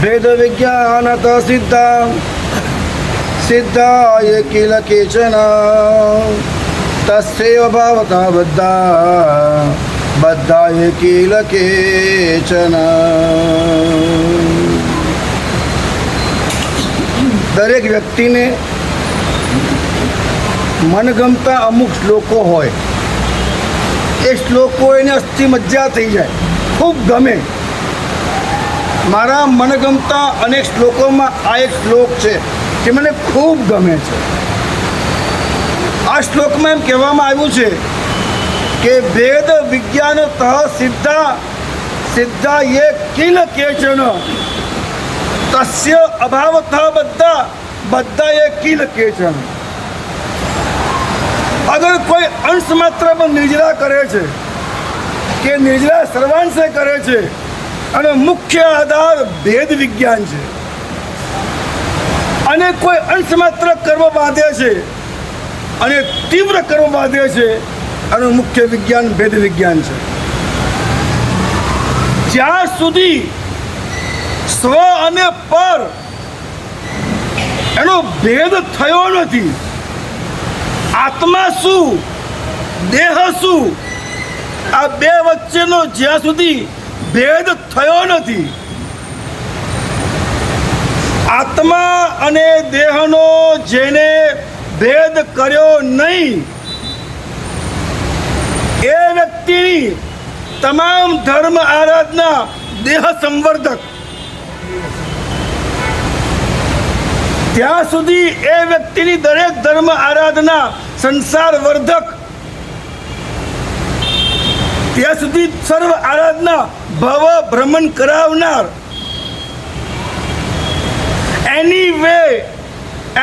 भेद विज्ञानतः सिद्धा सिद्धाय किल केचन तस्यैव भावतः बद्धा बद्धाय किल केचन। દરેક વ્યક્તિને મનગમતા અમુક શ્લોકો હોય, એ શ્લોકો એને અસ્થિ મજ્જા થઈ જાય, ખૂબ ગમે. મારા મનગમતા અનેક શ્લોકોમાં આ એક શ્લોક છે જે મને ખૂબ ગમે છે. આ શ્લોકમાં એમ કહેવામાં આવ્યું છે કે વેદ વિજ્ઞાનતઃ સિદ્ધા સિદ્ધા યે કિલ કેચન તસ્ય અભાવતઃ બદ્ધા બદ્ધા યે કિલ કેચન. અગર કોઈ અંશ માત્ર પણ નિર્જરા કરે છે કે નિર્જરા સર્વાંશે કરે છે અને મુખ્ય આધાર ભેદ વિજ્ઞાન છે, અને કોઈ અંશ માત્ર કર્મ બાંધે છે અને તીવ્ર કર્મ બાંધે છે, અને મુખ્ય વિજ્ઞાન ભેદ વિજ્ઞાન છે. જ્યાં સુધી સ્વ અને પર એનો ભેદ થયો નથી, આત્મા શું દેહ શું આ બે વચ્ચેનો જ્યાં સુધી ભેદ થયો નથી, આત્મા અને દેહનો જેને ભેદ કર્યો નહીં, એ વ્યક્તિની તમામ ધર્મ આરાધના દેહ સંવર્ધક. ત્યાં સુધી એ વ્યક્તિની દરેક ધર્મ આરાધના સંસાર વર્ધક, ત્યાં સુધી સર્વ આરાધના ભવ ભ્રમણ કરાવનાર. Any way,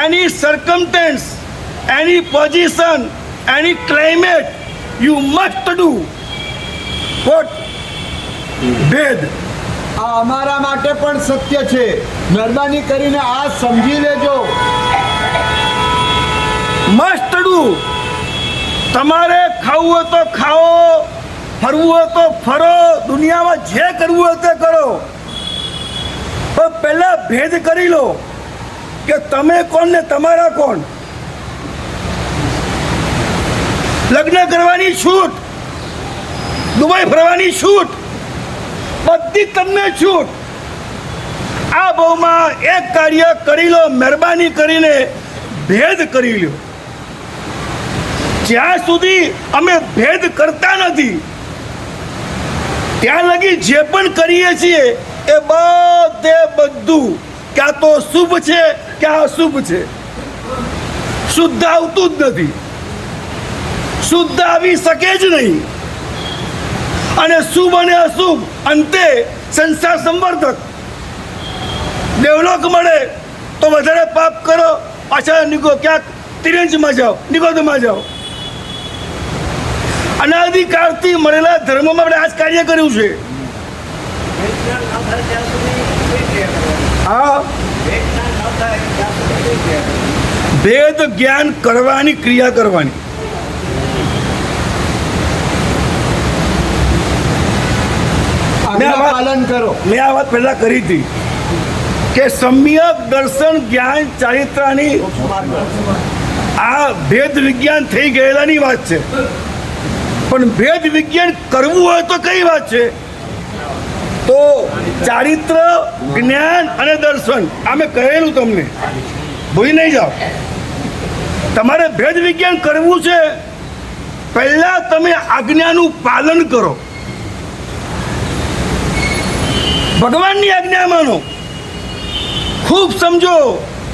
any circumstance, any position, any climate, you must do what ભેદ. આ અમારા માટે પણ સત્ય છે. મહેરબાની કરીને આ સમજી લેજો. Must do. તમારે ખાવું હોય તો ખાઓ, ફરવું હોય તો ફરો, દુનિયામાં જે કરવું હોય તે કરો, પણ પહેલા ભેદ કરી લો કે તમે કોણ ને તમારા કોણ. લગ્ન કરવાની છૂટ, દુબઈ ફરવાની છૂટ, બધી તમને છૂટ. આ બહુમાં એક કાર્ય કરી લો, મહેરબાની કરીને ભેદ કરી લો. જ્યાં સુધી અમે ભેદ કરતા નથી ત્યાં લગી જે પણ કરીએ છીએ એ બધું ક્યાં તો શુભ છે ક્યાં અશુભ છે. શુદ્ધ આવતું જ નથી, શુદ્ધ આવી શકે જ નહીં, અને શુભ અને અશુભ અંતે સંસાર સંવર્ધક. ડેવલોપ મળે તો વધારે પાપ કરો, પાછા નીકળો ક્યાંક તિરંજમાં જાઓ, નિગોદમાં જાઓ. અનાદિકાળથી મળેલા ધર્મમાં આપણે આ જ કાર્ય કર્યું છે. હા, ભેદ જ્ઞાન કરવાની ક્રિયા કરવાની. પાલન કરો. મેં આ વાત પહેલા કરી હતી કે સમ્યક દર્શન જ્ઞાન ચારિત્રની આ ભેદ વિજ્ઞાન થઈ ગયેલાની વાત છે. પણ ભેદ વિજ્ઞાન કરવું હોય તો કઈ વાત છે? તો ચારિત્ર, જ્ઞાન અને દર્શન. આ મેં કહેલું તમને, ભૂલી નહીં જાઓ. તમારે ભેદ વિજ્ઞાન કરવું છે, પહેલા તમે આજ્ઞાનું પાલન કરો. ભગવાનની આજ્ઞા માનો, ખૂબ સમજો.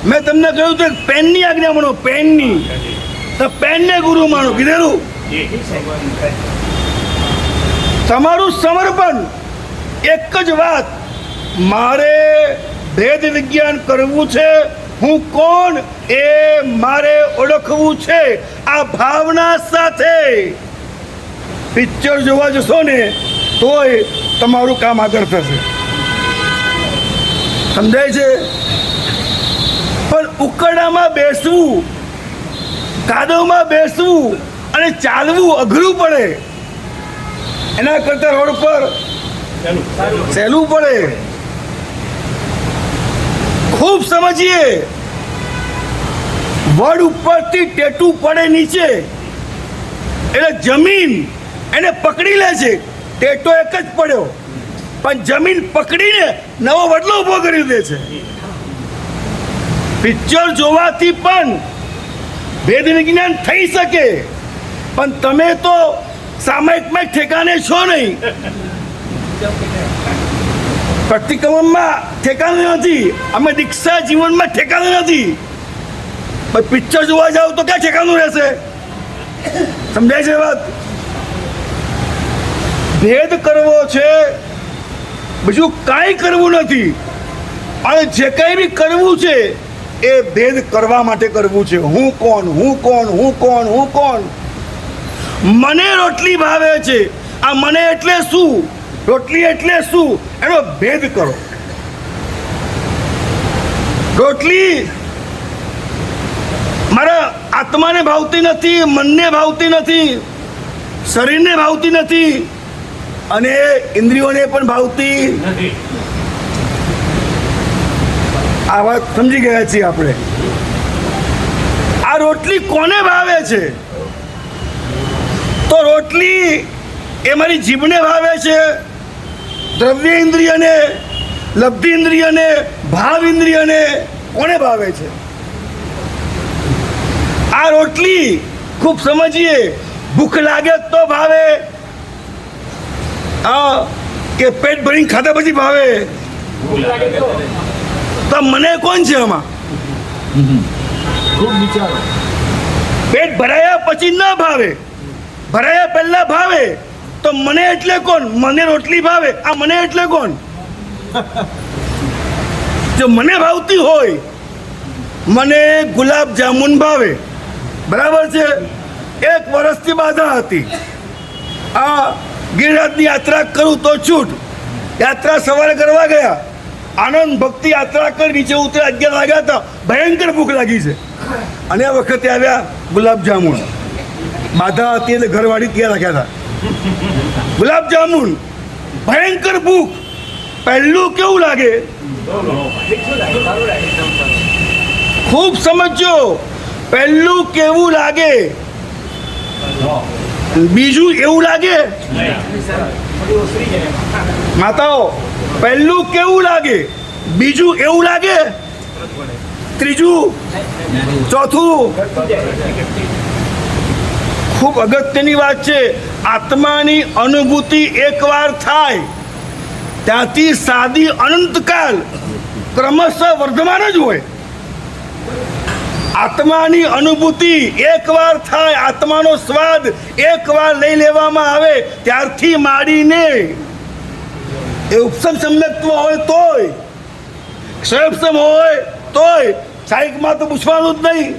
મેં તમને કહ્યું તો પેનની આજ્ઞા માનો, પેનની. તો પેનને ગુરુ માનો, કીધેલું. તમારું સમર્પણ એક જ વાત, મારે ભેદ વિજ્ઞાન કરવું છે, હું કોણ એ મારે ઓળખવું છે. આ ભાવના સાથે પિક્ચર જોવા જશો ને તોય તમારું કામ આગળ થશે. સમજાય છે? પણ ઉકરડામાં બેસવું, કાદવમાં બેસવું અને ચાલવું અઘરું પડે, એના કરતાં રોડ પર સહેલું પડે. ખૂબ સમજીએ. વડ ઉપરથી ટેટુ પડે નીચે એટલે જમીન એને પકડી લે છે. ટેટો એક જ પડ્યો પણ જમીન પકડીને નવો વડલો ઉભો કરી દે છે. પિક્ચર જોવાથી પણ ભેદ વિજ્ઞાન થઈ શકે, પણ તમે તો સામાયિકમાં ઠેકાને છો નહીં. પ્રતિક્રમણમાં ઠેકાને નથી, અમે દીક્ષા જીવનમાં ઠેકાને નથી. પણ પિક્ચર જોવા જાવ તો ક્યાં ઠેકાનું રહેશે? સમજાય છે વાત? ભેદ કરવો છે, બીજું કાંઈ કરવું નથી. અને જે કંઈ બી કરવું છે એ ભેદ કરવા માટે કરવું છે. હું કોણ, હું કોણ, હું કોણ, હું કોણ. મને રોટલી ભાવે છે, આ મને એટલે શું, રોટલી એટલે શું, એનો ભેદ કરો. રોટલી મારા આત્માને ભાવતી નથી, મનને ભાવતી નથી, શરીરને ભાવતી નથી અને ઇન્દ્રિયોને પણ ભાવતી. આ વાત સમજી ગયા છીએ આપણે. આ રોટલી કોને ભાવે છે? તો રોટલી એ મારી જીભને ભાવે છે, દ્રવ્ય ઇન્દ્રિયને, લબ્ધિ ઇન્દ્રિયને, ભાવ ઇન્દ્રિયને. કોને ભાવે છે આ રોટલી? ખૂબ સમજીએ. ભૂખ લાગે તો ભાવે, કે પેટ ભરીને ખાધા પછી ભાવે? તો મને કોણ છે આમાં? ખૂબ વિચારો. પેટ ભરાયા પછી ન ભાવે, ભરાયા પહેલા ભાવે. તો મને એટલે કોણ? મને રોટલી ભાવે, આ મને એટલે કોણ? જો મને ભાવતી હોય, મને ગુલાબ જામુન ભાવે, બરાબર છે. 1 વર્ષથી બાધા હતી. આ ગિરિરાજની યાત્રા કરું તો છૂટ. યાત્રા સવારે કરવા ગયા, આનંદ ભક્તિ યાત્રા કરી, નીચે ઉતરે 11 વાગ્યા હતા. ભયંકર ભૂખ લાગી છે અને આ વખતે આવ્યા ગુલાબ જામુન. બાધા હતી એટલે ઘરવાળી ત્યાં રાખ્યા હતા ગુલાબ જામુન. ભયંકર ભૂખ. પહેલું કેવું લાગે? ખૂબ સમજો. પહેલું કેવું લાગે? બીજું એવું લાગે? માતાઓ, પહેલું કેવું લાગે, બીજું એવું લાગે, ત્રીજું, ચોથું. ખૂબ અગત્યની વાત છે. આત્માની અનુભૂતિ એકવાર થાય ત્યાંથી સાદી અનંતકાલ ક્રમશઃ વર્ધમાન જ હોય. આત્માની અનુભૂતિ એકવાર થાય, આત્માનો સ્વાદ એકવાર લઈ લેવામાં આવે ત્યારથી માંડીને એ ઉપસમ સમ્યક્ત્વ હોય તોય, ક્ષયપસમ હોય તોય, સાહિકમાં તો પૂછવાનું જ નહીં.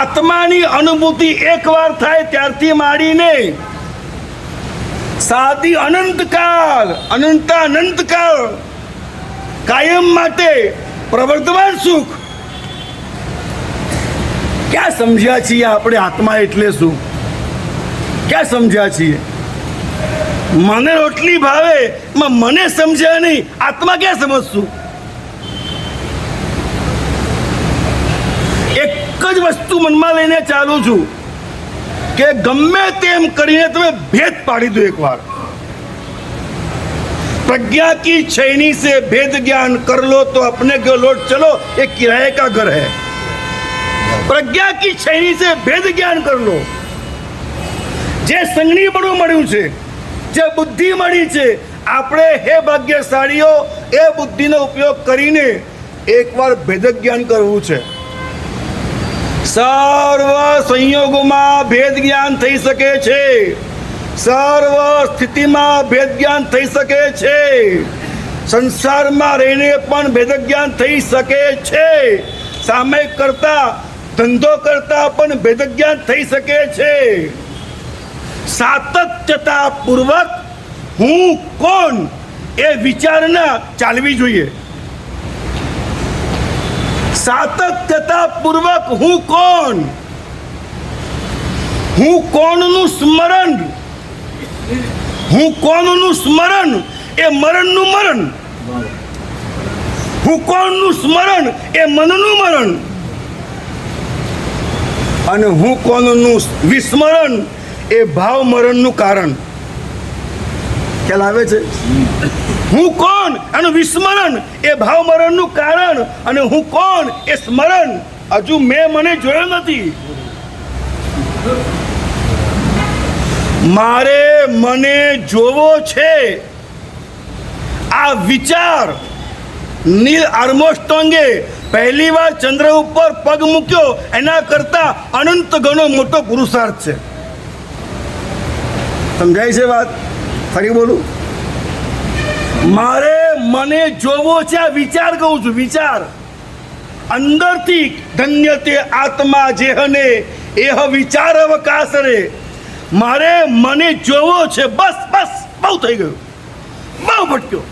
આત્માની અનુભૂતિ એકવાર થાય ત્યારથી માંડીને સાદી અનંતકાળ, અનંતાનંતકાળ, કાયમ માટે પ્રવર્તમાન સુખ. ક્યાં સમજ્યા છીએ આપણે આત્મા એટલે શું? ક્યાં સમજ્યા છીએ? મને રોટલી ભાવે, મને સમજ્યા નહીં, આત્મા ક્યાં સમજશું? એક જ વસ્તુ મનમાં લઈને ચાલું છું કે ગમે તેમ કરીને તમે ભેદ પાડી દો એકવાર. प्रज्ञा की छैनी से भेद ज्ञान कर लो तो अपने को लौट चलो, ये किराए का घर है. प्रज्ञा की छैनी से भेद ज्ञान कर लो. જે સંગણીપણું મળ્યું છે, જે બુદ્ધિ મળી છે, આપણે હે ભાગ્યશાળીઓ એ બુદ્ધિનો ઉપયોગ કરીને એકવાર ભેદ જ્ઞાન કરવું છે. સર્વ સંયોગોમાં ભેદ જ્ઞાન થઈ શકે છે, સર્વ સ્થિતિમાં ભેદ જ્ઞાન થઈ શકે છે, સંસારમાં રહીને પણ ભેદ જ્ઞાન થઈ શકે છે, સામયિક કરતા ધંધો કરતા પણ ભેદ જ્ઞાન થઈ શકે છે. સાતત્યતા પૂર્વક હું કોણ એ વિચારણા ચાલવી જોઈએ. સાતત્યતા પૂર્વક હું કોણ, હું કોણનું સ્મરણ, હું કોણનું સ્મરણ એ મરણનું મરણ. હું કોણનું સ્મરણ એ મનનું મરણ, અને હું કોણનું વિસ્મરણ એ ભાવ મરણનું કારણ. ખ્યાલ આવે છે? હું કોણ એનું વિસ્મરણ એ ભાવ મરણનું કારણ, અને હું કોણ એ સ્મરણ હજુ મેં મને જોયો નથી. મારે મને જોવો છે આ વિચાર નીલ આર્મસ્ટ્રોંગે પહેલી વાર ચંદ્ર ઉપર પગ મૂક્યો એના કરતા અનંત ગણો મોટો પુરુષાર્થ છે. સમજાય છે વાત? ફરી બોલું, મારે મને જોવો છે આ વિચાર કહું છું, વિચાર અંદરથી ધન્ય તે આત્મા જેહને એહ વિચાર અવકાશ રે. મારે મને જોવો છે, બસ બસ, બહુ થઈ ગયું, બહુ ભટક્યો,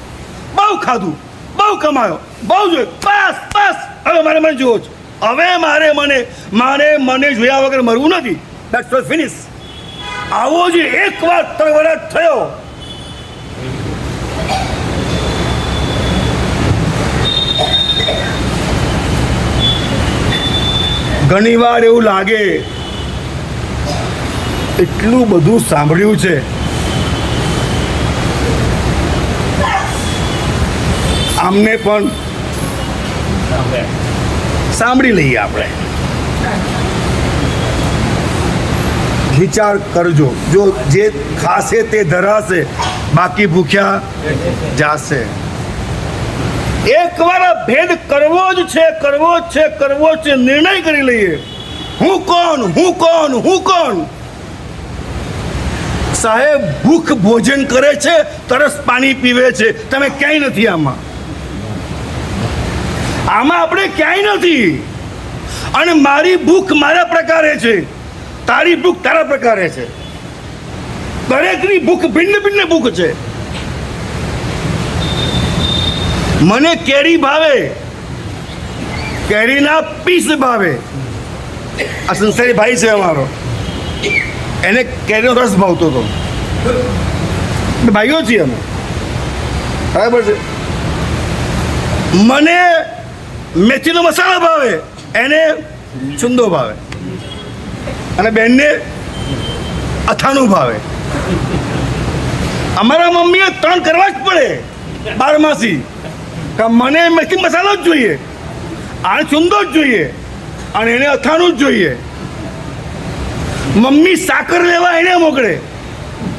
બહુ ખાધું, બહુ કમાયો, બહુ જોયું, બસ બસ, હવે મારે મને જોવો છે. હવે મારે મને જોયા વગર મરવું નથી. That's was finish. આવો જે એકવાર તરવરાટ થયો, ઘણીવાર એવું લાગે એટલું બધું સાંભળ્યું છે, આમને પણ સાંભળી લઈએ. આપણે વિચાર કરજો, જો જે ખાશે તે ધરાશે, બાકી ભૂખ્યા જાશે. એકવાર આ ભેદ કરવો જ છે, કરવો જ છે, કરવો જ છે. નિર્ણય કરી લઈએ, હું કોણ, હું કોણ, હું કોણ. સાહેબ ભૂખ ભોજન કરે છે, તરસ પાણી પીવે છે, તમે ક્યાંય નથી. આમાં આપણે ક્યાંય નથી. અને મારી ભૂખ મારા પ્રકારે છે, તારી ભૂખ તારા પ્રકારે છે. દરેકની ભૂખ ભિન્ન ભિન્ન ભૂખ છે. મને કેરી ભાવે, કેરીના પીસ ભાવે. આ સંસારી ભાઈ છે અમારો, એને કેરીનો રસ ભાવતો હતો. ભાઈઓ છીએ અમે, બરાબર છે. મને મેથીનો મસાલા ભાવે, એને છુંદો ભાવે, અને બેનને અથાણું ભાવે. અમારા મમ્મીએ 3 કરવા જ પડે બારમાસી. મને મેથી મસાલો જ જોઈએ, આને છુંદો જ જોઈએ, અને એને અથાણું જ જોઈએ. મમ્મી સાકર લેવા એને મોકલે,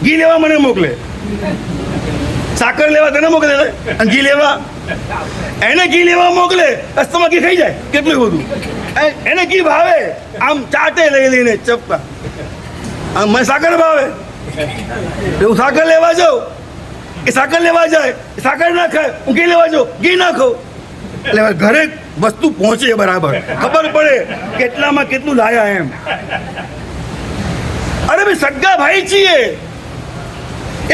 ઘી લેવા મને મોકલે. સાકર લેવા તને મોકલે, અને ઘી લેવા એને, ઘી લેવા મોકલે. રસ્તામાં ઘી ખાઈ જાય કેટલું બધું. એને ઘી ભાવે, આમ ચાટે લઈને ચપકા. મને સાકર ભાવે, હું સાકર લેવા જાઉં, એ સાકર લેવા જાય, સાકર ના ખાય, હું ઘી લેવા જાઉં, ઘી ના ખાઉં. એટલે ઘરે વસ્તુ પહોંચે બરાબર, ખબર પડે કેટલામાં કેટલું લાયા એમ. અરે ભાઈ સગા ભાઈ છીએ,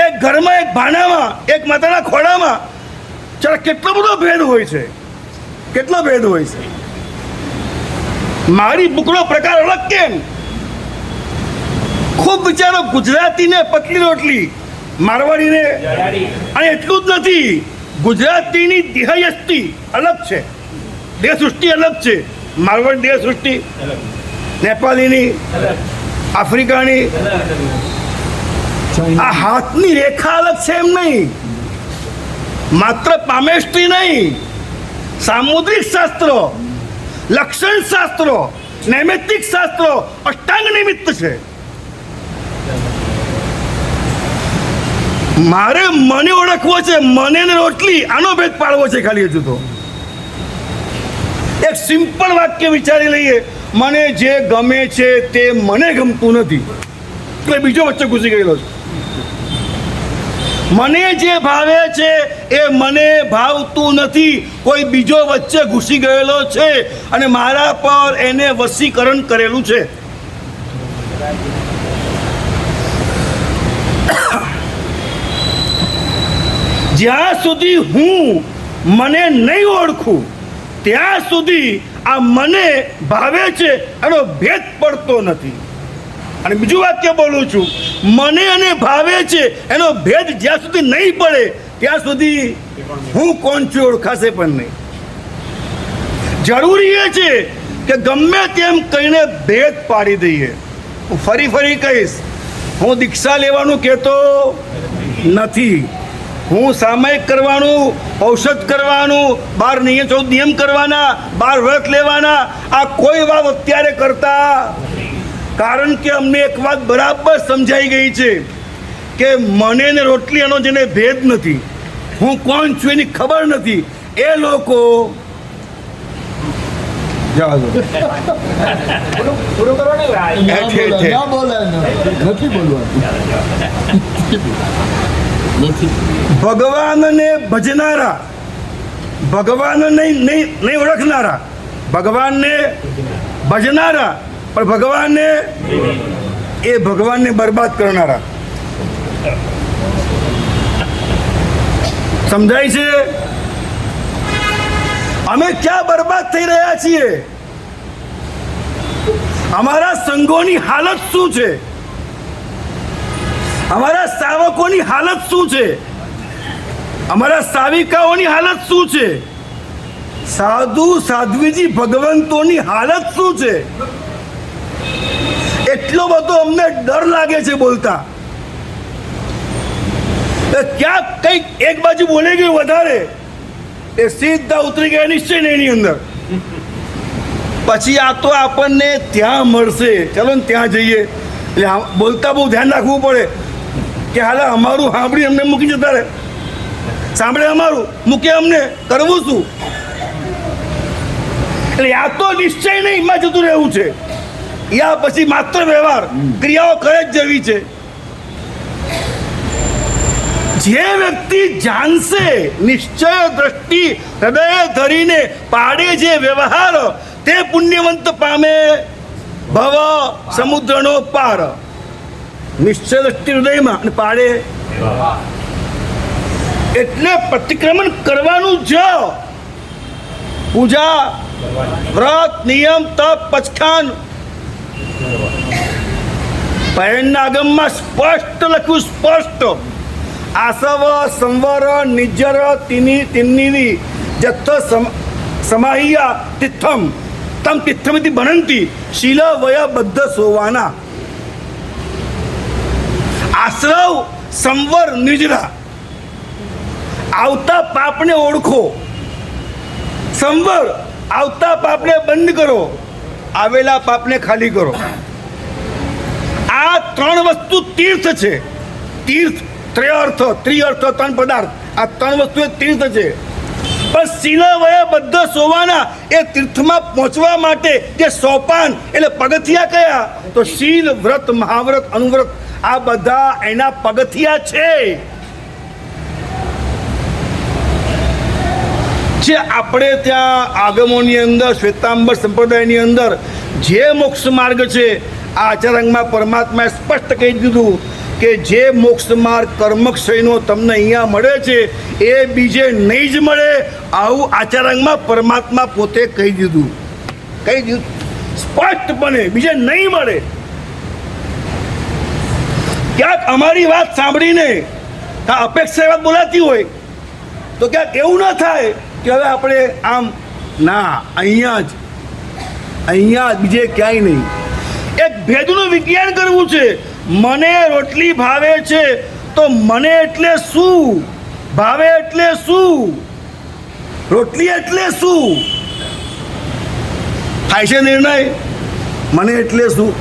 એક ઘરમાં, એક ભાણામાં, એક માતાના ખોડામાં. ચાલો કેટલો બધો ભેદ હોય છે, કેટલો ભેદ હોય છે. મારી બુકનો પ્રકાર અલગ કેમ? ખૂબ વિચારો, ગુજરાતીને પતલી રોટલી, મારવાડીને. અને એટલું જ નથી, ગુજરાતીની દેહયષ્ટિ અલગ છે, દેહ સૃષ્ટિ અલગ છે. મારવાડી દેહ સૃષ્ટિ, નેપાળીની, આફ્રિકાની. આ હાથની રેખા અલગ છે એમ નહીં, માત્ર પામેસ્ટ્રી નહીં, સામુદ્રિક શાસ્ત્રો, લક્ષણ શાસ્ત્રો, નૈમિત્તિક શાસ્ત્રો, અષ્ટાંગ નિમિત્ત છે. મારે મને ઓળખવો છે, મને ને રોટલી, આનો ભેદ પાડવો છે ખાલી. હજુ તો એક સિમ્પલ વાક્ય વિચારી લઈએ, મને જે ગમે છે તે મને ગમતું નથી, એટલે બીજો વચ્ચે ઘૂસી ગયેલો છે. મને જે ભાવે છે એ મને ભાવતું નથી, કોઈ બીજો વચ્ચે ઘૂસી ગયેલો છે, અને મારા પર એને વશીકરણ કરેલું છે. જ્યાં સુધી હું મને નહીં ઓળખું ત્યાં સુધી આ મને ભાવે છે એનો ભેદ પડતો નથી. અને બીજું વાક્ય બોલું છું, મને અને ભાવે છે એનો ભેદ જ્યાં સુધી નહીં પડે ત્યાં સુધી હું કોણ છું ઓળખાશે પણ નહીં. જરૂરી એ છે કે ગમે તેમ કહીને ભેદ પાડી દઈએ. હું ફરી કહીશ, હું દીક્ષા લેવાનું કહેતો નથી. હું સામાયિક કરવાનું, ઔષધ કરવાનું, 12 નિયમ કરવાના, 12 વ્રત લેવાના, આ કોઈ વાત અત્યારે કરતા. કારણ કે અમને એક વાત બરાબર સમજાઈ ગઈ છે કે મને ને રોટલી એનો જેને ભેદ નથી, હું કોણ છું એની ખબર નથી, એ લોકો જવા દો. પૂરું કરો ને ભાઈ. ના બોલાય, નથી બોલવાનું. ભગવાનને ભજનારા, ભગવાન નહીં ઓળખનારા, ભગવાનને ભજનારા, પણ ભગવાનને એ ભગવાનને બરબાદ કરનારા. સમજાય છે? અમે ક્યાં બરબાદ થઈ રહ્યા છીએ? અમારા સંઘોની હાલત શું છે? અમારા સાવકોની હાલત શું છે? અમારા સાવિકાઓની હાલત શું છે? સાધુ સાધ્વીજી ભગવંતોની હાલત શું છે? એટલો બધો અમને ડર લાગે છે બોલતા. ક્યાંક કંઈક એક બાજુ બોલી ગયું વધારે, એ સીધા ઉતરી ગયા નિશ્ચય ને એની અંદર. પછી આ તો આપણને ત્યાં મળશે, ચલો ને ત્યાં જઈએ. એટલે બોલતા બહુ ધ્યાન રાખવું પડે કે હાલ અમારું સાંભળી અમને મૂકી જતા રહે, સાંભળે અમારું મૂકે અમને, કરવું શું? એટલે આ તો નિશ્ચય નહીં એમાં જતું રહેવું છે, યા પછી માત્ર વ્યવહાર ક્રિયાઓ કરે જ જવી છે. જે વ્યક્તિ જાણશે, નિશ્ચય દ્રષ્ટિ હૃદય ધરીને પાડે જે વ્યવહાર, તે પુણ્યવંત પામે ભવ સમુદ્રનો પાર. નિશ્ચય દ્રષ્ટિ હૃદયમાં અને પાડે, એટલે પ્રતિક્રમણ કરવાનું જ. પૂજા, વ્રત, નિયમ, તપ, પચખાન, પહેણના આગમમાં સ્પષ્ટ લખ્યું, સ્પષ્ટ. આસવ સંવર નિજ્જર તિન્નિની જથ્થ સમાહિયા તિથમ તમ તિથમિતિ બનંતી શીલ વય બદ્ધ સોવાના. આશ્રવ, સંવર, નિજરા, આવતા પાપને ઓળખો. સંવર, આવતા પાપને બંધ કરો, આવેલા પાપને ખાલી કરો. આ 3 વસ્તુ તીર્થ છે. તીર્થ, ત્રયર્થ, ત્રિઅર્થ, 3 પદાર્થ, આ 3 વસ્તુ એ તીર્થ છે. પણ શીલ વય બદ્ધ સોવાના, એ તીર્થમાં પહોંચવા માટે જે સોપાન એટલે પગથિયા કયા? તો શીલ, વ્રત, મહાવ્રત, અનુવ્રત, આ બધા એના પગથિયા છે. જે આપણે ત્યાં આગમોની અંદર, શ્વેતાંબર સંપ્રદાયની અંદર જે મોક્ષ માર્ગ છે, આ આચારાંગમાં પરમાત્માએ સ્પષ્ટ કહી દીધું કે જે મોક્ષ માર્ગ કર્મક્ષયનો તમને અહીંયા મળે છે એ બીજે નહીં જ મળે. આવું આચારાંગમાં પરમાત્મા પોતે કહી દીધું સ્પષ્ટપણે, બીજે નહીં મળે. ક્યાંક અમારી વાત સાંભળીને અપેક્ષા વાત બોલાતી હોય તો ક્યાંક એવું ના થાય કે હવે આપણે આમ ના, અહીંયા જ બીજે ક્યાંય નહીં. એક ભેદનું વિજ્ઞાન કરવું છે. મને રોટલી ભાવે છે તો મને એટલે શું? ભાવે એટલે શું? રોટલી એટલે શું? થાય છે નિર્ણય, મને એટલે શું?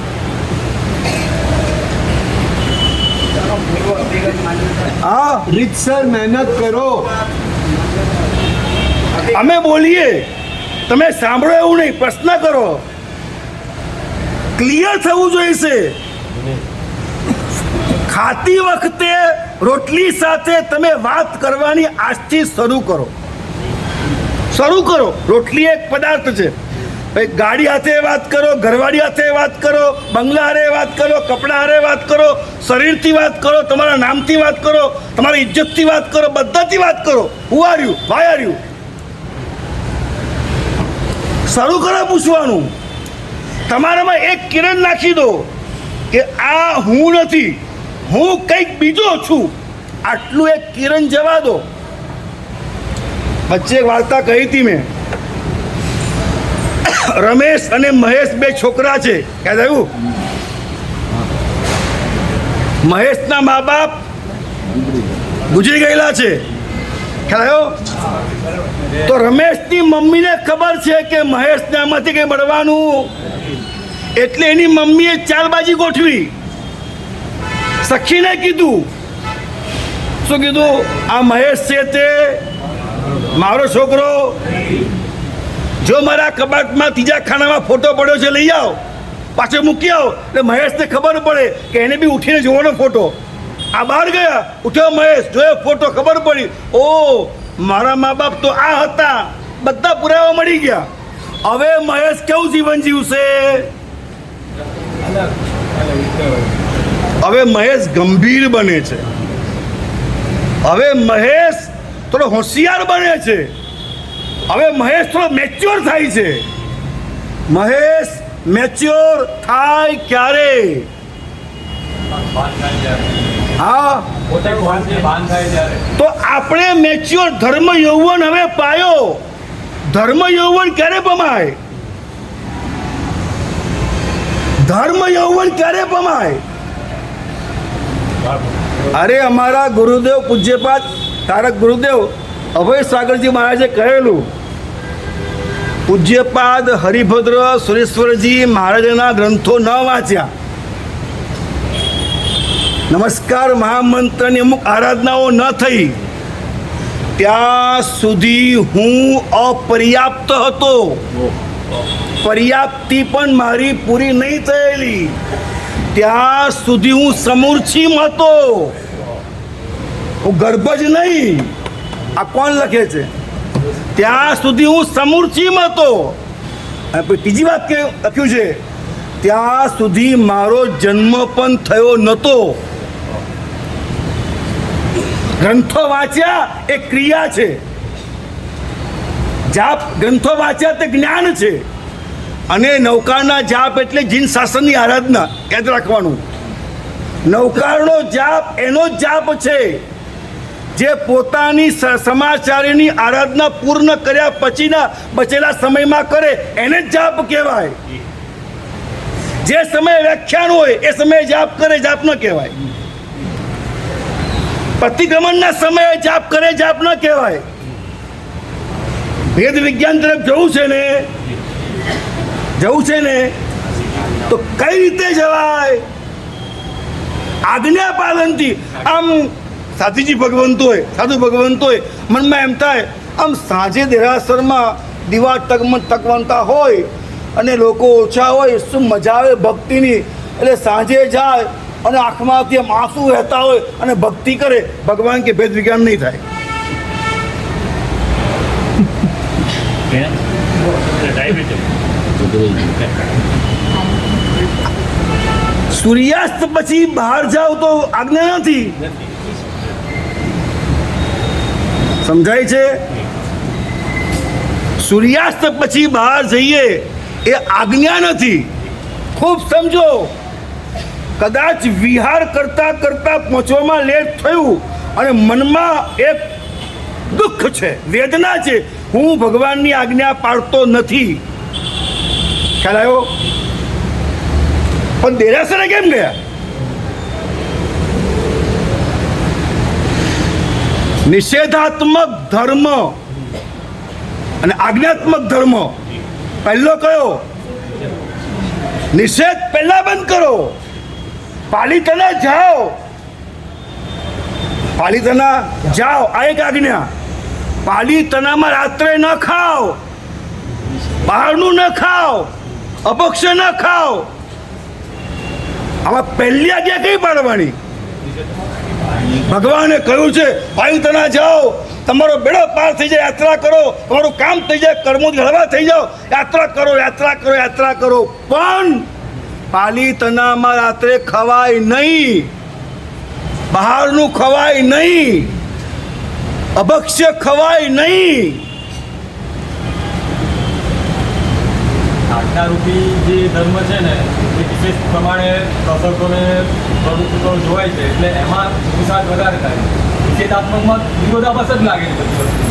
હા, રીતસર મહેનત કરો. અમે બોલીએ, તમે સાંભળો એવું નહીં, પ્રશ્ન કરો. ક્લિયર થવું જોઈશે. ખાતી વખતે રોટલી સાથે તમે વાત કરવાની આજથી શરૂ કરો. રોટલી એક પદાર્થ છે. ગાડી હાથે વાત કરો, ઘરવાળી હાથે વાત કરો, બંગલા હારે વાત કરો, કપડા હારે વાત કરો, શરીરથી વાત કરો, તમારા નામથી વાત કરો, તમારી ઇજ્જતથી વાત કરો, બધાથી વાત કરો. Who are you, why are you? શરૂ કરો પૂછવાનું. તમારામાં એક કિરણ નાખી દો કે આ હું નથી, હું કંઈક બીજો છું. આટલું એક કિરણ જવા દો. વચ્ચે એક વાર્તા કહી હતી મેં રમેશ અને મહેશ બે છોકરા છે, યાદ આવ્યું? મહેશના મા બાપ ગુજરી ગયેલા છે, ખ્યાલ આવ્યો? તો રમેશની મમ્મીને ખબર છે કે મહેશને આમાંથી કંઈ મળવાનું, એટલે એની મમ્મીએ ચાલબાજી ગોઠવી. સખીને કીધું, શું કીધું? આ મહેશ છે તે મારો છોકરો, જો મારા કબાટમાં ત્રીજા ખાનામાં ફોટો પડ્યો છે લઈ આવો, પાછો મૂકી આવો, એટલે મહેશને ખબર પડે કે એને બી ઉઠીને જોવાનો ફોટો. આ બહાર ગયા, ઉઠ્યો મહેશ, જોયો ફોટો, ખબર પડી, ઓ મારા મા બાપ તો આ હતા, બધા પુરાવા મળી ગયા. હવે મહેશ કેવું જીવન જીવશે? હવે મહેશ ગંભીર બને છે, હવે મહેશ થોડો હોશિયાર બને છે, હવે મહેશ થોડો મેચ્યોર થાય છે. મહેશ મેચ્યોર થાય ક્યારે? હા, તો આપણે મેચ્યોર ધર્મ યૌવન હવે પાયો. ધર્મ યૌવન ક્યારે પમાય? ધર્મ યૌવન ક્યારે પમાય? અરે અમારા ગુરુદેવ પૂજ્યપાદ તારક ગુરુદેવ અભય સાગરજી મહારાજે કહેલું, પૂજ્યપાદ હરિભદ્ર સુરેશ્વરજી મહારાજના ગ્રંથો ન વાંચ્યા, નમસ્કાર મહામંત્રની અમુક આરાધનાઓ ન થઈ ત્યાં સુધી હું અપર્યાપ્ત હતો. પર્યાપ્તિ પણ મારી પૂરી નહીં થયેલી ત્યાં સુધી હું સમૂર્છિમ હતો. હું ગર્ભ જ નહીં, આ કોણ લખે છે? ત્યાં સુધી હું સમૂર્છિમ હતો. અને પછી ત્રીજી વાત કે લખ્યું છે, ત્યાં સુધી મારો જન્મ પણ થયો નહોતો. ગ્રંથો વાંચ્યા એ ક્રિયા છે, જાપ ગ્રંથો વાંચ્યા તે જ્ઞાન છે, અને નૌકારના જાપ એટલે જીન શાસનની આરાધના. યાદ રાખવાનું, નૌકારનો જાપ એનો જ જાપ છે જે પોતાની સમાચારીની આરાધના પૂર્ણ કર્યા પછીના બચેલા સમયમાં કરે, એને જ જાપ કહેવાય. જે સમયે વ્યાખ્યાન હોય એ સમયે જાપ કરે, જાપ ન કહેવાય. પ્રતિક્રમણના સમયે જાપ કરે, જાપ ન કહેવાય. વેદ વિજ્ઞાન તરફ જવું છે ને, જવું છે ને, તો કઈ રીતે જવાય? આજ્ઞા પાલનથી. આમ સાધુજી ભગવંત હોય, સાધુ ભગવંત હોય, મનમાં એમ થાય આમ સાંજે દેરાસરમાં દીવા તકવંતા હોય અને લોકો ઓછા હોય, શું મજા આવે ભક્તિની. એટલે સાંજે જાય અને આંખમાંથી આમ આંસુ વહેતા હોય અને ભક્તિ કરે. ભગવાન કે ભેદ વિજ્ઞાન નહીં થાય. સૂર્યાસ્ત પછી બહાર જાવ તો આજ્ઞા નથી. સમજાય છે? સૂર્યાસ્ત પછી બહાર જઈએ એ આજ્ઞા નથી. ખૂબ સમજો. કદાચ વિહાર કરતા કરતા પહોંચવામાં લેટ થયું અને મનમાં એક દુઃખ છે, વેદના છે, હું ભગવાનની આજ્ઞા પાળતો નથી. ખ્યાલ આવ્યો? પણ દેરાસરે કેમ ગયા? નિષેધાત્મક ધર્મ અને આજ્ઞાત્મક ધર્મ પહેલો કયો? નિષેધ પહેલા બંધ કરો. પાલિતાના જાઓ, પાલિતાના જાઓ, આ એક આજ્ઞા. પાલિતાનામાં રાત્રે ન ખાઓ, બહારનું ન ખાઓ, અપક્ષ ન ખાઓ. આમાં પહેલી આજ્ઞા કઈ પાડવાની? ભગવાને કહ્યું છે પાલિતાના જાઓ, તમારો બેડો પાર થઈ જાય, યાત્રા કરો, તમારું કામ થઈ જાય, કર્મોથી હળવા થઈ જાઓ, યાત્રા કરો, યાત્રા કરો, યાત્રા કરો. પણ પાલિતાનામાં રાત્રે ખવાય નહીં, બહારનું ખવાય નહીં, અભક્ષ્ય ખવાય નહીં. આજ્ઞારૂપી જે ધર્મ છે ને એ વિશેષ પ્રમાણે પ્રસંગોને પ્રવૃત્તિઓ જોવાય છે, એટલે એમાં પુરુષાર્થ વધારે થાય. નિષેધાત્મકમાં વિરોધાભાસ જ લાગે છે બધી વસ્તુ.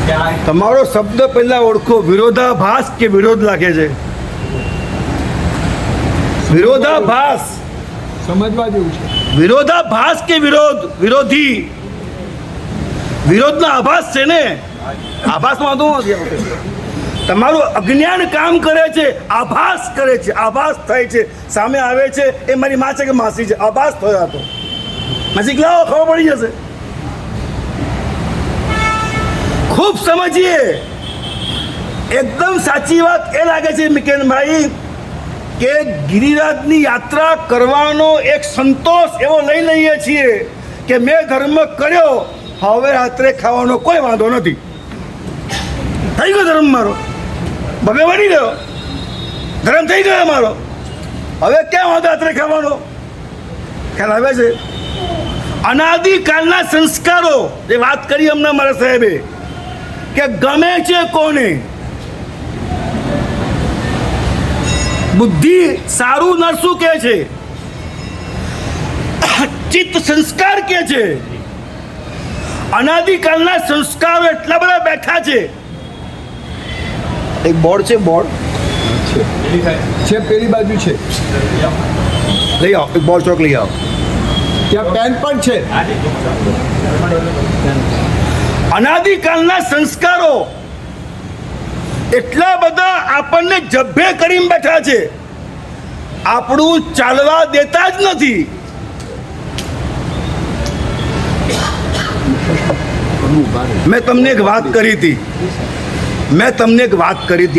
ક્યાં તમારો શબ્દ પહેલા ઓળખો. વિરોધાભાસ કે વિરોધ લાગે છે? વિરોધાભાસ. સમજવા જેવું છે. વિરોધાભાસ કે વિરોધ? વિરોધી. વિરોધનો આભાસ છે ને? આભાસમાં તો નથી આવતું. તમારું અજ્ઞાન કામ કરે છે, આભાસ કરે છે, આભાસ થાય છે, સામે આવે છે એ મારી માં છે કે માસી છે, આભાસ થયો હતો. નજીક લાવો, ખબર પડી જશે. ખૂબ સમજીએ. એકદમ સાચી વાત એ લાગે છે મિકેનભાઈ કે ગિરિરાજની યાત્રા કરવાનો એક સંતોષ એવો લઈ લઈએ છીએ કે મેં ધર્મ કર્યો, હવે રાત્રે ખાવાનો કોઈ વાંધો નથી. થઈ ગયો ધર્મ મારો, ભગે વળી ગયો, ધર્મ થઈ ગયો મારો, હવે ક્યાં વાંધો રાત્રે ખાવાનો? ખ્યાલ આવે છે? અનાદિકાળના સંસ્કારો જે વાત કરી હમણાં મારા સાહેબે કે ગમે છે કોને, બુદ્ધિ સારું નરસું કે છે, ચિત્ત સંસ્કાર કે છે. અનાદિકાળના સંસ્કારો એટલા બધા બેઠા છે. એક બોર્ડ છે, બોર્ડ છે પેલી બાજુ છે, લઈ આવો, એક બોર્ડ ચોક લઈ આવો. ત્યાં પેન પણ છે. અનાદિકાળના સંસ્કારો એટલા બધા આપણને જબ્બે કરીને બેઠા છે, આપણું ચાલવા દેતા જ નથી. મેં તમને એક વાત કરી હતી,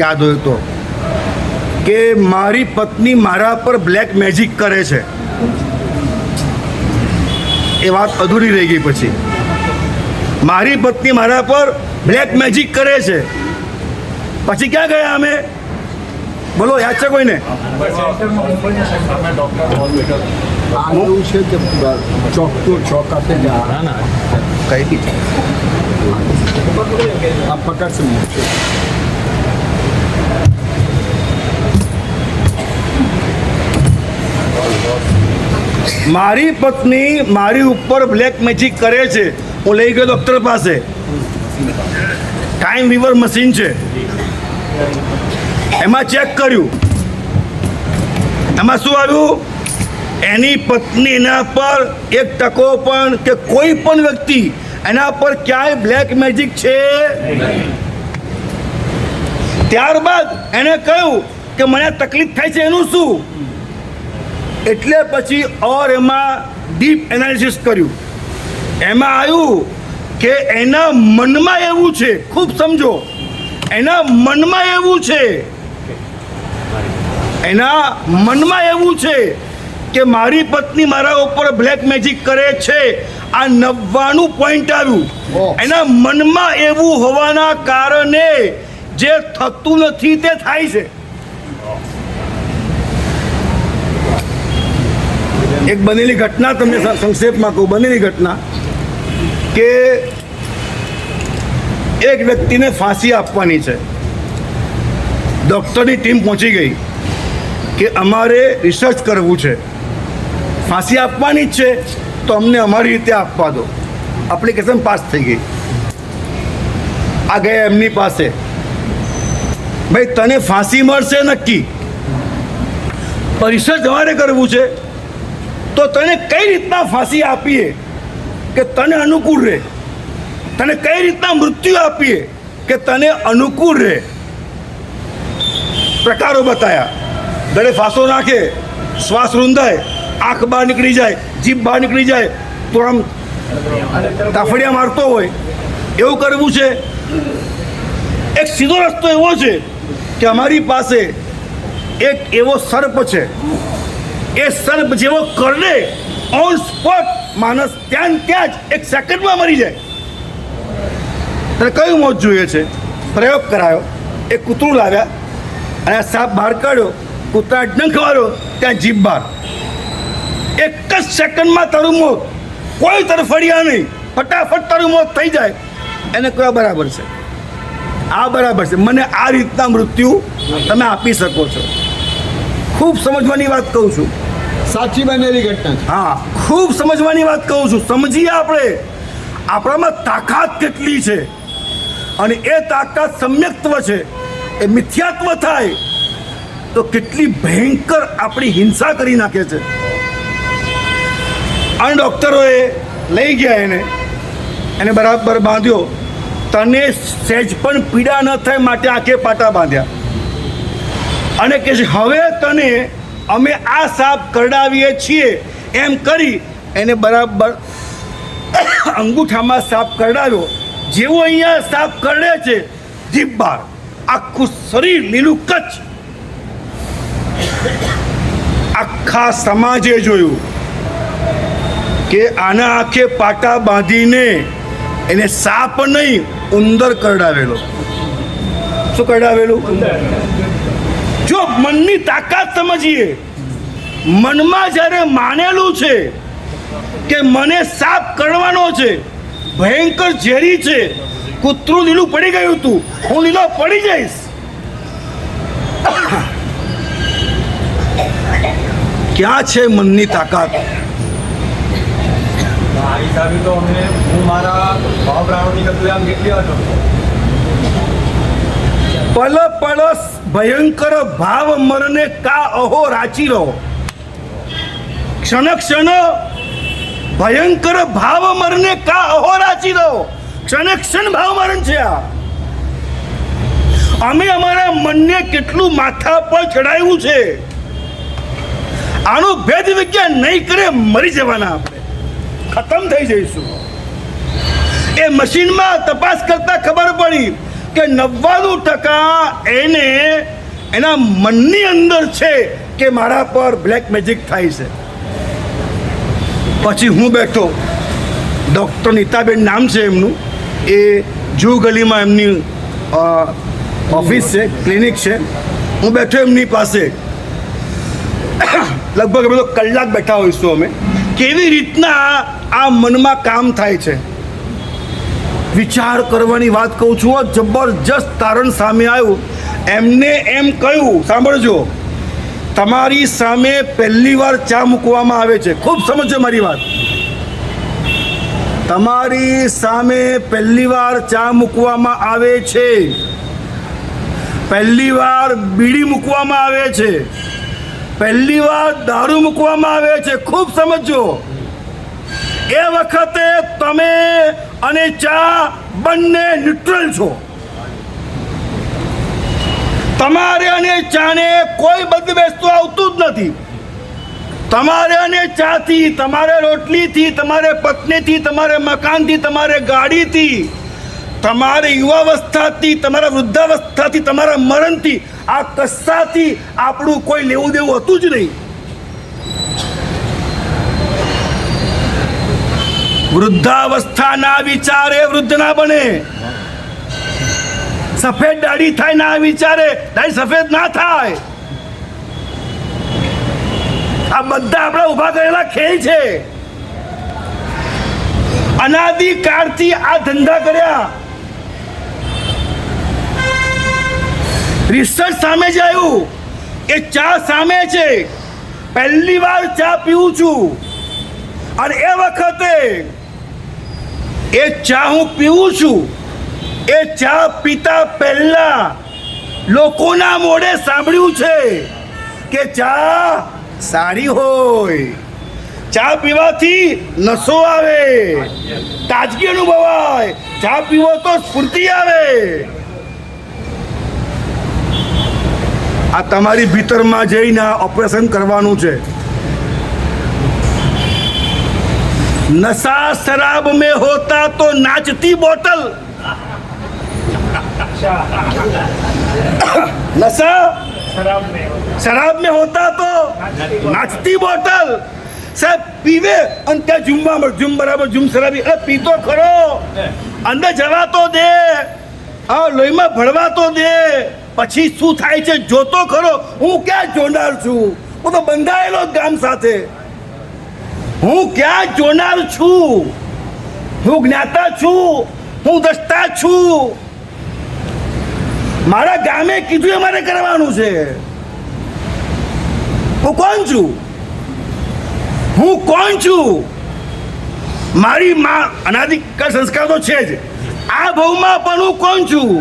યાદ હોય તો, કે મારી પત્ની મારા પર બ્લેક મેજિક કરે છે. એ વાત અધૂરી રહી ગઈ. પછી મારી પત્ની મારા પર બ્લેક મેજિક કરે છે. પછી ક્યાં ગયા અમે? બોલો, યાદ છે કોઈને? આ એવું છે કે ચોક તો ચોક આપે કઈ બી આ પકડશે. મારી પત્ની મારી ઉપર બ્લેક મેજિક કરે છે. હું લઈ ગયો ડૉક્ટર પાસે. ટાઈમ વીવર મશીન છે, એમાં ચેક કર્યું. એમાં શું આવ્યું? એની પત્ની એના પર 1% પણ કે કોઈ પણ વ્યક્તિ એના પર ક્યાંય બ્લેક મેજિક છે. ત્યારબાદ એને કહ્યું કે મને તકલીફ થાય છે, એનું શું? એટલે પછી એમાં ડીપ એનાલિસિસ કર્યું. એમાં આવ્યું કે એના મનમાં એવું છે, ખૂબ સમજો, એના મનમાં એવું છે, કે મારી પત્ની મારા ઉપર બ્લેક મેજિક કરે છે. આ 99 પોઈન્ટ આવ્યું. એના મનમાં એવું હોવાના કારણે જે થતું નથી તે થાય છે. એક બનેલી ઘટના તમને સંક્ષેપમાં કહું. બનેલી ઘટના કે એક વ્યક્તિને ફાંસી આપવાની છે. ડૉક્ટરની ટીમ પહોંચી ગઈ કે અમારે રિસર્ચ કરવું છે, ફાંસી આપવાની જ છે તો અમને અમારી રીતે આપવા દો. એપ્લિકેશન પાસ થઈ ગઈ. આ ગયા એમની પાસે. ભાઈ, તને ફાંસી મળશે નક્કી, રિસર્ચ અમારે કરવું છે, તો તને કઈ રીતના ફાંસી આપીએ કે તને અનુકૂળ રહે, તને કઈ રીતના મૃત્યુ આપીએ કે તને અનુકૂળ રહે. પ્રકારો બતાયા. ગળે ફાંસો નાખે, શ્વાસ રૂંધાય, આંખ બહાર નીકળી જાય, જીભ બહાર નીકળી જાય, તો આમ તાફડિયા મારતો હોય એવું કરવું છે. એક સીધો રસ્તો એવો છે કે અમારી પાસે એક એવો સર્પ છે, એ સર્પ જેવો કરડે ઓન સ્પોટ માણસ ત્યાં જ એક સેકન્ડમાં મરી જાય. તને કયું મોત જોઈએ છે? પ્રયોગ કરાયો. એક કૂતરું લાવ્યા અને સાપ બહાર કાઢ્યો, કૂતરા ડંખ માર્યો, ત્યાં જીભ બહાર. એક જ સેકન્ડમાં તારું મોત, કોઈ તરફડિયા નહીં, ફટાફટ તારું મોત થઈ જાય. એને કયા બરાબર છે? આ બરાબર છે. મને આ રીતના મૃત્યુ તમે આપી શકો છો. ખૂબ સમજવાની વાત કહું છું. સાચી બનેલી ઘટના છે. હા, ખૂબ સમજવાની વાત કહું છું. સમજીએ આપણે આપણામાં તાકાત કેટલી છે. અને એ તાકાત સમ્યક્ત્વ છે, એ મિથ્યાત્વ થાય તો કેટલી ભયંકર આપણી હિંસા કરી નાખે છે. અને ડૉક્ટરોએ લઈ ગયા એને બરાબર બાંધ્યો. તને સહેજ પણ પીડા ન થાય માટે આંખે પાટા બાંધ્યા અને કે છે હવે તને અમે આ સાપ કરડાવીએ છીએ એમ કરી એને બરાબર અંગૂઠામાં સાપ કરડાવ્યો. જેવો અહીંયા સાપ કરડે છે જીભ બહાર, આખું શરીર લીલું કચ્છ. આખા સમાજે જોયું કે આના આંખે પાટા બાંધીને એને સાપ નહીં ઉંદર કરડાવેલો. શું કરડાવેલું? જો મનની તાકાત સમજીએ, મનમાં જ્યારે માનેલું છે કે મને સાપ કરવાનો છે, ભયંકર ઝેરી છે, કૂતરું લીલું પડી ગયું હતું, હું લીલો પડી જઈશ, ક્યાં છે મનની તાકાત? આ હિસાબે તો હું મારા ભાવ પ્રાણોની કતલેઆમ કેટલી વાર કરતો. પલ પલ ભયંકર ભાવ મરને કા અહો રાચી રહો. ક્ષણ ક્ષણ ભયંકર ભાવ મરને કા અહો રાચી રહો. ક્ષણ ક્ષણ ભાવ મરણ છે આ. અમે અમારા મનને કેટલું માથા પર ચડાવ્યું છે. આનું ભેદ વિજ્ઞાન નહીં કરે મરી જવાના, આપણે ખતમ થઈ જઈશું. એ મશીનમાં તપાસ કરતા ખબર પડી કે 99% એને એના મનની અંદર છે કે મારા પર બ્લેક મેજિક થાય છે. પછી હું બેઠો, ડૉક્ટર નીતાબેન નામ છે એમનું, એ જૂ ગલીમાં એમની ઓફિસ છે, ક્લિનિક છે. હું બેઠો એમની પાસે, લગભગ અમે તો કલાક બેઠા હોઈશું અમે. કેવી રીતના આ મનમાં કામ થાય છે વિચાર કરવાની વાત કહું છું. જબરજસ્ત તારણ સામે આવ્યું. એમને એમ કહ્યું, સાંભળજો, તમારી સામે પહેલી વાર ચા મૂકવામાં આવે છે. ખૂબ સમજો મારી વાત. તમારી સામે પહેલી વાર ચા મૂકવામાં આવે છે, પહેલી વાર બીડી મૂકવામાં આવે છે, પહેલી વાર દારૂ મૂકવામાં આવે છે. ખૂબ સમજો. એ વખતે તમે અને ચા બંને ન્યુટ્રલ છો. તમારે અને ચાને કોઈ બંધબેસતું આવતું જ નથી. તમારે અને ચાથી, તમારે રોટલીથી, તમારે પત્નીથી, તમારે મકાનથી, તમારે ગાડીથી, તમારે યુવાવસ્થાથી, તમારા વૃદ્ધાવસ્થાથી, તમારા મરણથી, આ કશાથી આપણું કોઈ લેવું દેવું હતું જ નહીં. વૃદ્ધાવસ્થાના વિચારે વૃદ્ધ ના બને. સફેદ દાઢી થાય ના વિચારે દાઢી સફેદ ના થાય. આ બધા આપણા ઊભા કરેલા ખેલ છે. અનાદિકાળથી આ ધંધા કર્યા. રિસર્ચ સામે જ આવ્યું એ ચા સામે છે. પહેલી વાર ચા પીવું છું અને એ વખતે એ ચા હું પીવું છું, એ ચા પીતા પહેલા લોકોના મોઢે સાંભળ્યું છે કે ચા સારી હોય, ચા પીવાથી નશો આવે, તાજગી અનુભવાય, ચા પીવો તો સ્ફૂર્તિ આવે. આ તમારી ભીતરમાં જઈને ઓપરેશન કરવાનું છે. नशा शराब में होता तो नाचती बोतल, नशा शराब में होता तो नाचती बोतल. સાહેબ પીવે અને ત્યાં ઝુમ બરાબર ઝુમ શરાબી. અરે પીતો ખરો, અંદર જવા તો દે, હા લોહીમાં ભળવા તો દે, પછી શું થાય છે જોતો ખરો. હું ક્યાં જોનાર છું? હું તો બંધાયેલો ગામ સાથે. હું ક્યાં જોનાર છું? હું જ્ઞાતા છું, હું દ્રષ્ટા છું. મારા ગામે કીધું અમારે કરવાનું છે. હું કોણ છું? હું કોણ છું? મારી માં અનાદિકાળ સંસ્કાર તો છે જ. આ ભાવમાં પણ હું કોણ છું?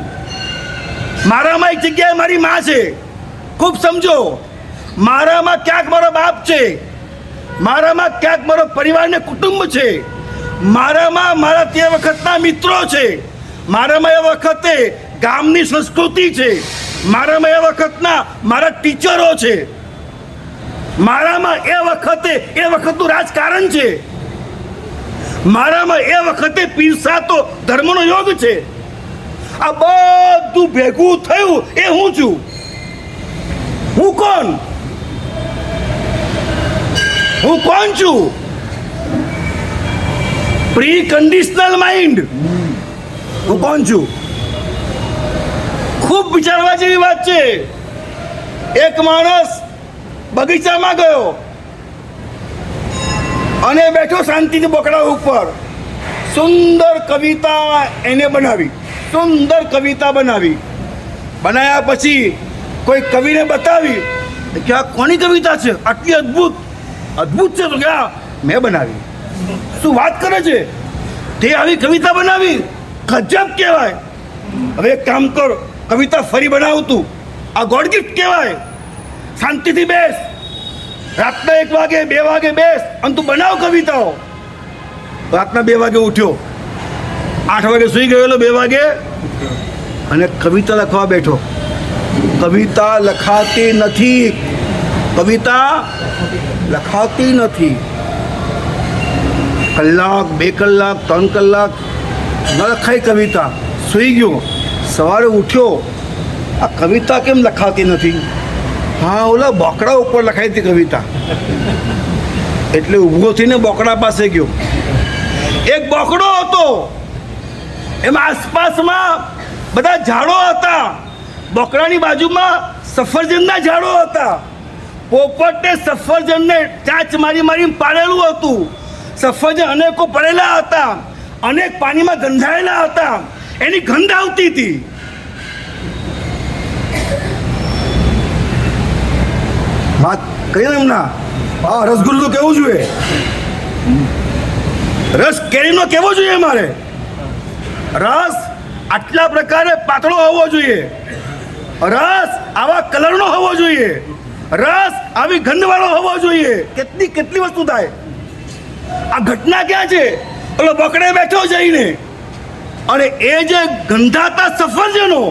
મારામાં એક જગ્યાએ મારી માં છે, ખૂબ સમજો. મારામાં ક્યાંક મારો બાપ છે, મારામાં ક્યાંક મારો પરિવાર ને કુટુંબ છે, મારામાં મારા તે વખતના મિત્રો છે, મારામાં એ વખતે ગામની સંસ્કૃતિ છે, મારામાં એ વખતના મારા ટીચરો છે, મારામાં એ વખતનું રાજકારણ છે, મારામાં એ વખતે પીરસાતો ધર્મનો યોગ છે. આ બધું ભેગું થયું એ હું છું. હું કોણ છું? Pre conditional mind. હું કોણ છું? ખૂબ વિચારવા જેવી વાત છે. એક માણસ બગીચામાં ગયો અને બેઠો શાંતિથી બોકડા ઉપર. સુંદર કવિતા એને બનાવી, સુંદર કવિતા બનાવ્યા પછી કોઈ કવિને બતાવી કે આ કોની કવિતા છે, આટલી અદ્ભુત છે. તો કે આ મેં બનાવી. શું વાત કરે છે? તે આવી કવિતા બનાવી, ગજબ કહેવાય. હવે એક કામ કર, કવિતા ફરી બનાવતું, આ ગોડ ગિફ્ટ કહેવાય. શાંતિથી બેસ, રાતના 1 વાગે 2 વાગે બેસ અને તું બનાવ કવિતાઓ. રાતના 2 વાગે ઉઠ્યો, 8 વાગે સુઈ ગયેલો, 2 વાગે અને કવિતા લખવા બેઠો. કવિતા લખાતી નથી. કલાક, 2 કલાક, 3 કલાક ન લખાય કવિતા. સુઈ ગયો, સવારે ઉઠ્યો, આ કવિતા કેમ લખાતી નથી? હા, ઓલા બોકડા ઉપર લખાઈ હતી કવિતા. એટલે ઊભો થઈને બોકડા પાસે ગયો. એક બોકડો હતો, એમાં આસપાસમાં બધા ઝાડો હતા. બોકડાની બાજુમાં સફરજનના ઝાડો હતા. પોપટે સફરજનને ચાંચ મારી પાડેલું હતું. સફરજન અનેકો પડેલા હતા, અનેક પાણીમાં ગંધાયેલા હતા. એની ગંધ આવતી હતી. વાત કઈ એમના રસગુલ્લો કેવું જોઈએ, રસ કેરીનો કેવો જોઈએ? મારે રસ આટલા પ્રકારે પાતળો હોવો જોઈએ, રસ આવા કલરનો હોવો જોઈએ, રસ આવી ગંધવાળો હોવો જોઈએ. કેટલી વસ્તુ થાય. આ ઘટના ક્યાં છે? ઓલો બકડે બેઠો જઈને અને એ જે ગંધાતા સફરજનો,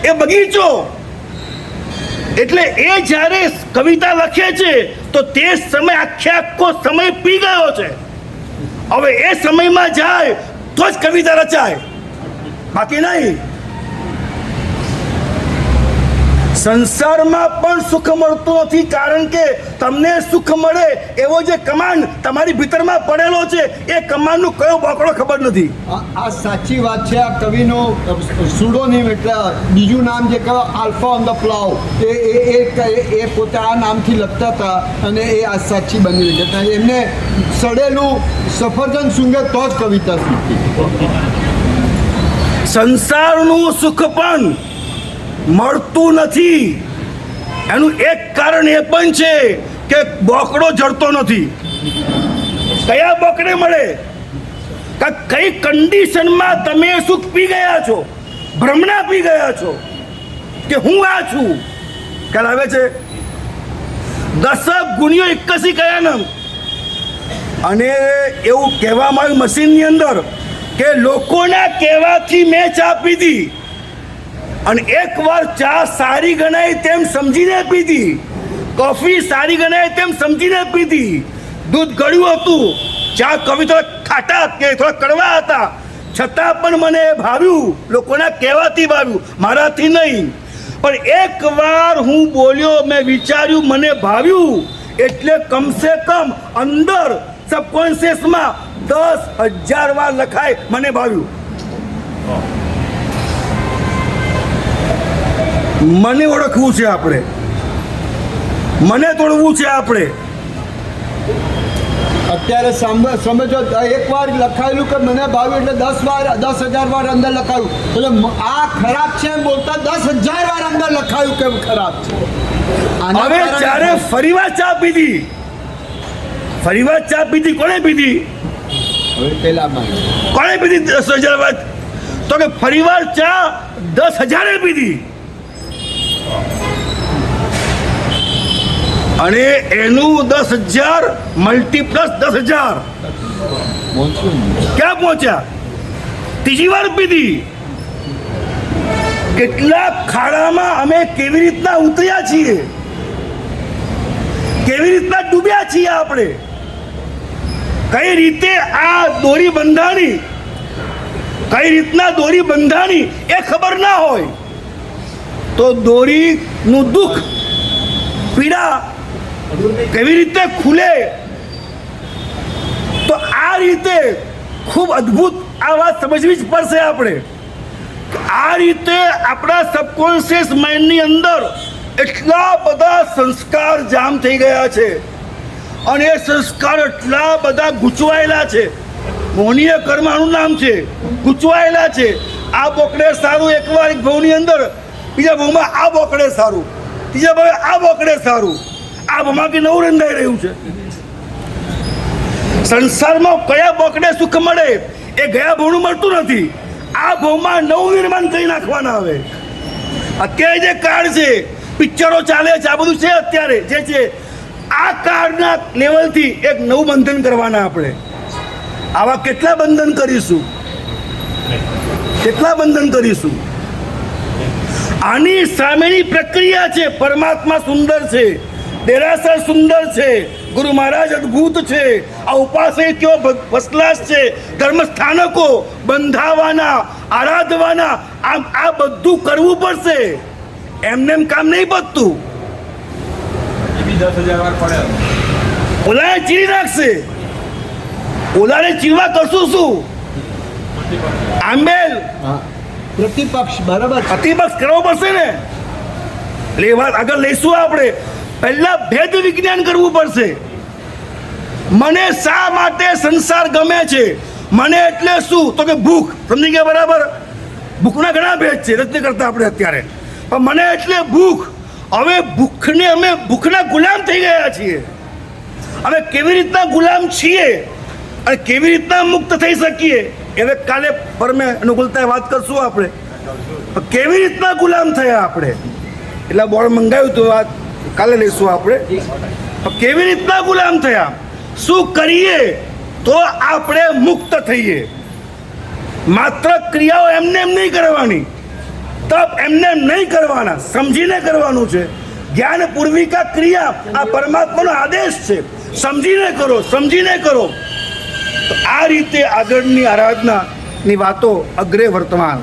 એ બગીચો. એટલે એ જ્યારે કવિતા લખે છે તો તે સમય આખો સમય પી ગયો છે. હવે એ સમયમાં જાય તો જ કવિતા રચાય, બાકી નહીં. સંસારમાં પણ સુખ મળતું નથી, કારણ કે તમને સુખ મળે એવો જે કમાન્ડ તમારી ભીતરમાં પડેલો છે, એ કમાન્ડનું કયો બોકડો ખબર નથી. આ સાચી વાત છે. આ કવિનો સુડોનિમ એટલે બીજું નામ જે કહેવાય આલ્ફા ઓન ધ પ્લાવ, એ પોતે આ નામથી લખતા હતા અને એ આ સાચી બની હતા. એમને સડેલું સફરજન સૂંઘે તો જ કવિતા શીખી. સંસારનું સુખ પણ મળતું નથી. એનું એક કારણ એ પણ છે કે બોકડો જડતો નથી. કયા બોકડે મળે? કઈ કન્ડિશનમાં તમે સુખ પી ગયા છો, ભ્રમણા પી ગયા છો કે હું આ છું? ખ્યાલ આવે છે? 10 ગુણ્યો 81 કયા નામ? અને એવું કહેવામાં આવ્યું મશીનની અંદર કે લોકોના કહેવાથી મેં ચા પીધી અને એકવાર ચા સારી ગણાય તેમ સમજીને પીધી, કોફી સારી ગણાય તેમ સમજીને પીધી, દૂધ ગળ્યું હતું, ચા કવિ થોડા ખાટા કે થોડા કડવા હતા, છતાં પણ મને ભાવ્યું, લોકોના કહેવાથી ભાવ્યું, મારાથી નહીં. પણ એકવાર હું બોલ્યો, મેં વિચાર્યું, મને ભાવ્યું, એટલે કમસે કમ અંદર સબકોન્શિયસમાં 10,000 વાર લખાય મને ભાવ્યું. મને ઓળખવું છે આપણે, મને તોડવું છે આપણે. અત્યારે સમજો, એકવાર લખાયેલું કે મને ભાવ્યું એટલે 10,000 વાર અંદર લખાયું. એટલે આ ખરાબ છે એમ બોલતા 10,000 વાર અંદર લખાયું કેમ ખરાબ છે. હવે જ્યારે ફરીવાર ચા પીધી, કોણે પીધી? હવે પેલા માગે કોણે પીધી 10,000 વાત? તો કે ફરીવાર ચા 10,000 પીધી, અને એનું 10,000 મલ્ટીપ્લસ 10,000 પહોંચ્યું ક્યાં પહોંચ્યા? ત્રીજી વાર પીધી. કેટલા ખાડામાં અમે કેવી રીતના ઉતર્યા છીએ, કેવી રીતના ડૂબ્યા છીએ આપણે, કઈ રીતે આ દોરી બંધાણી, કઈ રીતના દોરી બંધાણી એ ખબર ના હોય તો દોરીનું દુઃખ, પીડા કેવી રીતે ખુલે. તો આ રીતે ખૂબ અદ્ભુત આ વાત સમજવી જ પડશે આપણે. આ રીતે આપણા સબકોન્શિયસ માઇન્ડની અંદર એટલા બધા સંસ્કાર જામ થઈ ગયા છે, અને એ સંસ્કાર એટલા બધા ગૂંચવાયેલા છે. મોહનીય કર્મ આનું નામ છે, ગૂંચવાયેલા છે. આ બોકડે સારું એકવાર એક ભાવની અંદર, બીજા ભાવમાં આ બોકડે સારું, ત્રીજા ભાવે આ બોકડે સારું. આ ભાવમાં કે નવું રંધાઈ રહ્યું છે. સંસારમાં કયા બોકડે સુખ મળે એ ગયા ભાવનું મળતું નથી. આ ભાવમાં નવું નિર્માણ કરી નાખવાના આવે. અત્યારે જે કાર્ડ છે, પિક્ચરો ચાલે છે, આ બધું છે અત્યારે જે છે, આ કાર્ડના લેવલથી એક નવું બંધન કરવાના આપણે. આવા કેટલા બંધન કરીશું, કેટલા બંધન કરીશું? આની સામેની પ્રક્રિયા છે. પરમાત્મા સુંદર છે, દેરાસર સુંદર છે, ગુરુ મહારાજ અદ્ભુત છે, આ ઉપાસકીઓ ફર્સ્ટ ક્લાસ છે, ધર્મ સ્થાનકો બંધાવાના, આરાધવાના, આ બધું કરવું પડશે. એમને એમ કામ નહીં પતતું. એ બી 10,000 વાર પડે. ઓલાને ચીરી નાખશે. ઓલાને ચીરવા કરશું શું? આંબેલ હા પ્રતિપક્ષ બરાબર પ્રતિપક્ષ કરવો પડશે ને. એટલે એ વાત આગળ લઈશું આપણે. પહેલા ભેદ વિજ્ઞાન કરવું પડશે. મને શા માટે સંસાર ગમે છે? મને એટલે શું? તો કે ભૂખ. સમજી ગયા બરાબર? ભૂખના ઘણા ભેદ છે રચના કરતા આપણે અત્યારે. પણ મને એટલે ભૂખ. હવે ભૂખને અમે ભૂખના ગુલામ થઈ ગયા છીએ. અમે કેવી રીતના ગુલામ છીએ અને કેવી રીતના મુક્ત થઈ શકીએ, હવે કાલે પરમે અનુકૂળતાએ વાત કરશું આપણે. કેવી રીતના ગુલામ થયા આપણે, એટલે બોર્ડ મંગાવ્યું તો વાત કાલે લઈશું આપણે. કેવી રીતના ગુલામ થયા, શું કરીએ તો આપણે મુક્ત થઈએ. માત્ર ક્રિયાઓ એમને એમ નહીં કરવાની, તપ એમને એમ નહીં કરવાના, સમજીને કરવાનું છે. જ્ઞાન પૂર્વિકા ક્રિયા આ પરમાત્માનો આદેશ છે. સમજીને કરો, સમજીને કરો. તો આ રીતે આગળની આરાધનાની વાતો અગ્રે વર્તમાન.